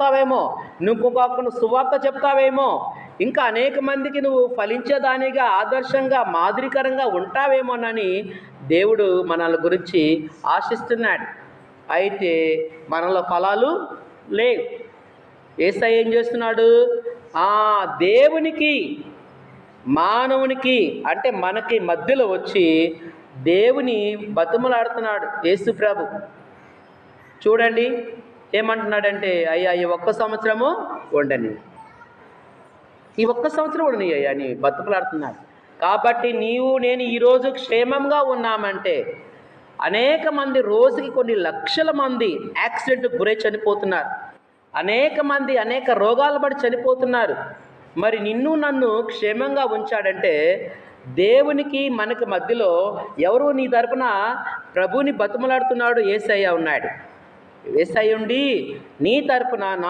చేస్తావేమో, నువ్వు సువార్త చెప్తావేమో, ఇంకా అనేక మందికి నువ్వు ఫలించేదానిగా, ఆదర్శంగా, మాదిరికరంగా ఉంటావేమోనని దేవుడు మనల గురించి ఆశిస్తున్నాడు. అయితే మనలో ఫలాలు లేవు. యేసయ్య ఏం చేస్తున్నాడు? దేవునికి మానవునికి అంటే మనకి మధ్యలో వచ్చి దేవుని బతుములాడుతున్నాడు యేసు ప్రభు. చూడండి ఏమంటున్నాడంటే, అయ్యా ఈ ఒక్క సంవత్సరము ఉండని, ఈ ఒక్క సంవత్సరం ఉండని అయ్యా అని బతుకులాడుతున్నాడు. కాబట్టి నీవు నేను ఈరోజు క్షేమంగా ఉన్నామంటే, అనేక మంది రోజుకి కొన్ని లక్షల మంది యాక్సిడెంట్కి గురై చనిపోతున్నారు. అనేక మంది అనేక రోగాలు పడి చనిపోతున్నారు. మరి నిన్ను నన్ను క్షేమంగా ఉంచాడంటే దేవునికి మనకి మధ్యలో ఎవరు నీ తరపున ప్రభుని బతుమలాడుతున్నాడు? యేసయ్య ఉన్నాడు. యేసయ్య ఉండి నీ తరపున